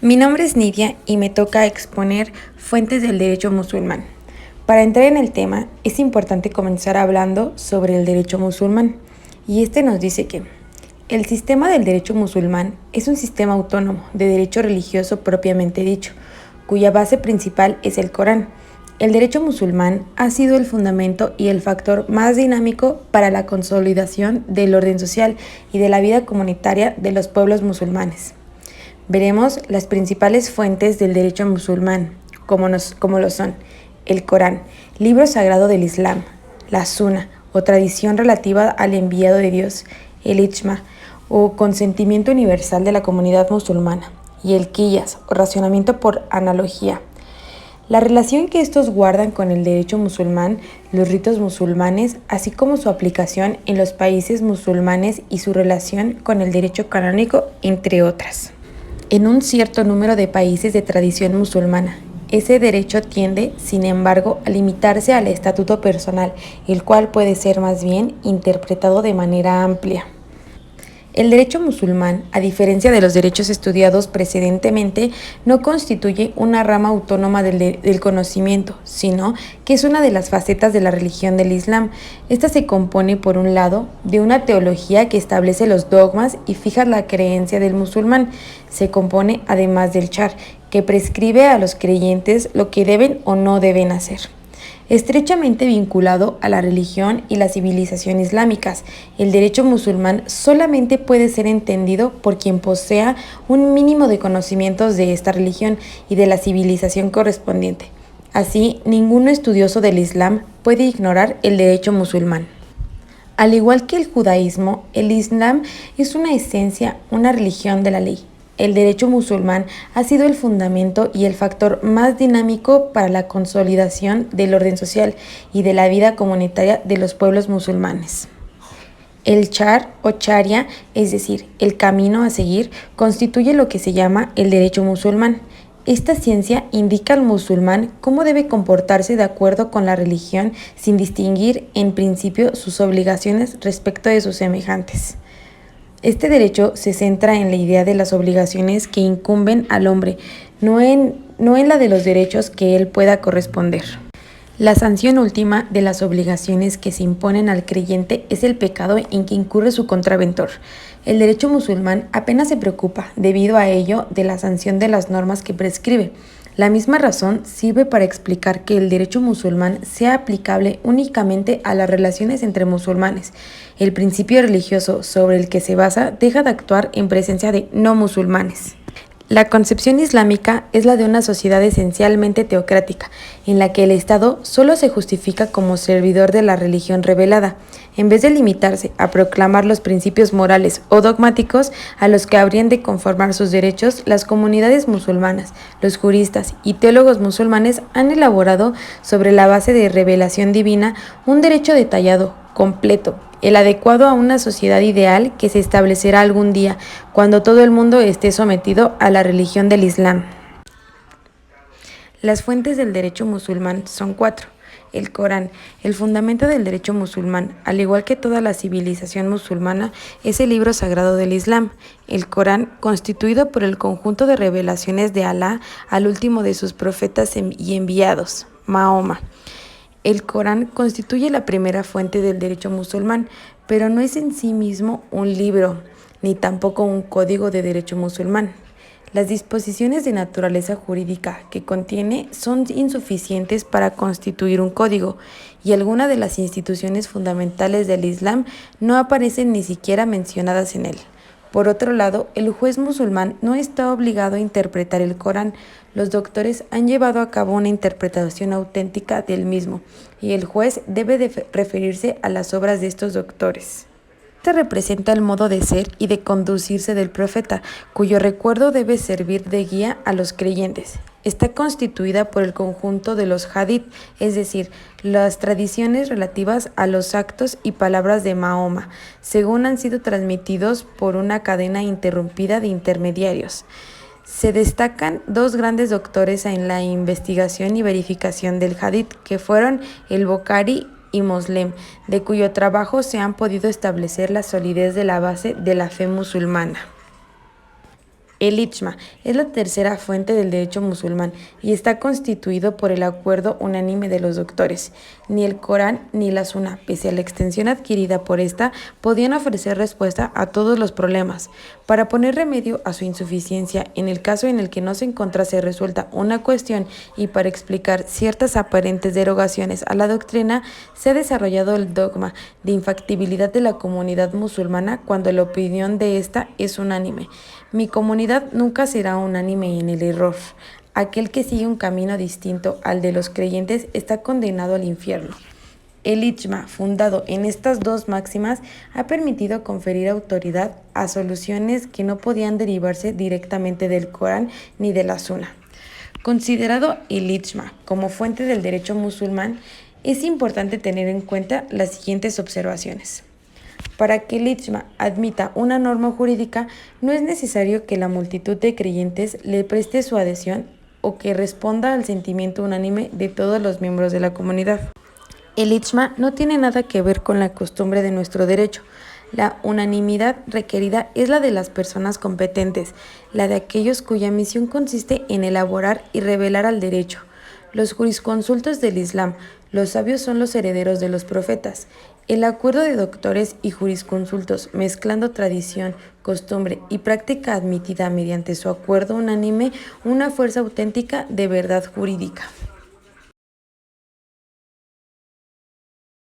Mi nombre es Nidia y me toca exponer fuentes del derecho musulmán. Para entrar en el tema, es importante comenzar hablando sobre el derecho musulmán, y este nos dice que el sistema del derecho musulmán es un sistema autónomo de derecho religioso propiamente dicho, cuya base principal es el Corán. El derecho musulmán ha sido el fundamento y el factor más dinámico para la consolidación del orden social y de la vida comunitaria de los pueblos musulmanes. Veremos las principales fuentes del derecho musulmán, como lo son el Corán, libro sagrado del Islam, la Sunna o tradición relativa al enviado de Dios, el Ijma o consentimiento universal de la comunidad musulmana, y el Qiyas o racionamiento por analogía. La relación que estos guardan con el derecho musulmán, los ritos musulmanes, así como su aplicación en los países musulmanes y su relación con el derecho canónico, entre otras. En un cierto número de países de tradición musulmana, ese derecho tiende, sin embargo, a limitarse al estatuto personal, el cual puede ser más bien interpretado de manera amplia. El derecho musulmán, a diferencia de los derechos estudiados precedentemente, no constituye una rama autónoma del conocimiento, sino que es una de las facetas de la religión del Islam. Esta se compone, por un lado, de una teología que establece los dogmas y fija la creencia del musulmán. Se compone, además, del Shar, que prescribe a los creyentes lo que deben o no deben hacer. Estrechamente vinculado a la religión y la civilización islámicas, el derecho musulmán solamente puede ser entendido por quien posea un mínimo de conocimientos de esta religión y de la civilización correspondiente. Así, ningún estudioso del Islam puede ignorar el derecho musulmán. Al igual que el judaísmo, el Islam es una esencia, una religión de la ley. El derecho musulmán ha sido el fundamento y el factor más dinámico para la consolidación del orden social y de la vida comunitaria de los pueblos musulmanes. El Shar o Sharia, es decir, el camino a seguir, constituye lo que se llama el derecho musulmán. Esta ciencia indica al musulmán cómo debe comportarse de acuerdo con la religión sin distinguir en principio sus obligaciones respecto de sus semejantes. Este derecho se centra en la idea de las obligaciones que incumben al hombre, no en la de los derechos que él pueda corresponder. La sanción última de las obligaciones que se imponen al creyente es el pecado en que incurre su contraventor. El derecho musulmán apenas se preocupa, debido a ello, de la sanción de las normas que prescribe. La misma razón sirve para explicar que el derecho musulmán sea aplicable únicamente a las relaciones entre musulmanes. El principio religioso sobre el que se basa deja de actuar en presencia de no musulmanes. La concepción islámica es la de una sociedad esencialmente teocrática, en la que el Estado solo se justifica como servidor de la religión revelada, en vez de limitarse a proclamar los principios morales o dogmáticos a los que habrían de conformar sus derechos. Las comunidades musulmanas, los juristas y teólogos musulmanes han elaborado, sobre la base de revelación divina, un derecho detallado, completo, el adecuado a una sociedad ideal que se establecerá algún día, cuando todo el mundo esté sometido a la religión del Islam. Las fuentes del derecho musulmán son 4. El Corán, el fundamento del derecho musulmán, al igual que toda la civilización musulmana, es el libro sagrado del Islam. El Corán, constituido por el conjunto de revelaciones de Alá al último de sus profetas y enviados, Mahoma. El Corán constituye la primera fuente del derecho musulmán, pero no es en sí mismo un libro, ni tampoco un código de derecho musulmán. Las disposiciones de naturaleza jurídica que contiene son insuficientes para constituir un código, y algunas de las instituciones fundamentales del Islam no aparecen ni siquiera mencionadas en él. Por otro lado, el juez musulmán no está obligado a interpretar el Corán. Los doctores han llevado a cabo una interpretación auténtica del mismo, y el juez debe de referirse a las obras de estos doctores. Este representa el modo de ser y de conducirse del profeta, cuyo recuerdo debe servir de guía a los creyentes. Está constituida por el conjunto de los hadith, es decir, las tradiciones relativas a los actos y palabras de Mahoma, según han sido transmitidos por una cadena interrumpida de intermediarios. Se destacan 2 grandes doctores en la investigación y verificación del hadith, que fueron el Bukhari y Muslim, de cuyo trabajo se han podido establecer la solidez de la base de la fe musulmana. El Ijma es la tercera fuente del derecho musulmán y está constituido por el acuerdo unánime de los doctores. Ni el Corán ni la Suná, pese a la extensión adquirida por esta, podían ofrecer respuesta a todos los problemas. Para poner remedio a su insuficiencia en el caso en el que no se encontrase resuelta una cuestión y para explicar ciertas aparentes derogaciones a la doctrina, se ha desarrollado el dogma de infactibilidad de la comunidad musulmana cuando la opinión de esta es unánime. Mi comunidad nunca será unánime en el error. Aquel que sigue un camino distinto al de los creyentes está condenado al infierno. El Ijma, fundado en estas dos máximas, ha permitido conferir autoridad a soluciones que no podían derivarse directamente del Corán ni de la Suná. Considerado el Ijma como fuente del derecho musulmán, es importante tener en cuenta las siguientes observaciones. Para que el Ijma admita una norma jurídica, no es necesario que la multitud de creyentes le preste su adhesión o que responda al sentimiento unánime de todos los miembros de la comunidad. El Ijma no tiene nada que ver con la costumbre de nuestro derecho. La unanimidad requerida es la de las personas competentes, la de aquellos cuya misión consiste en elaborar y revelar al derecho. Los jurisconsultos del Islam, los sabios son los herederos de los profetas. El acuerdo de doctores y jurisconsultos, mezclando tradición, costumbre y práctica admitida mediante su acuerdo unánime, una fuerza auténtica de verdad jurídica.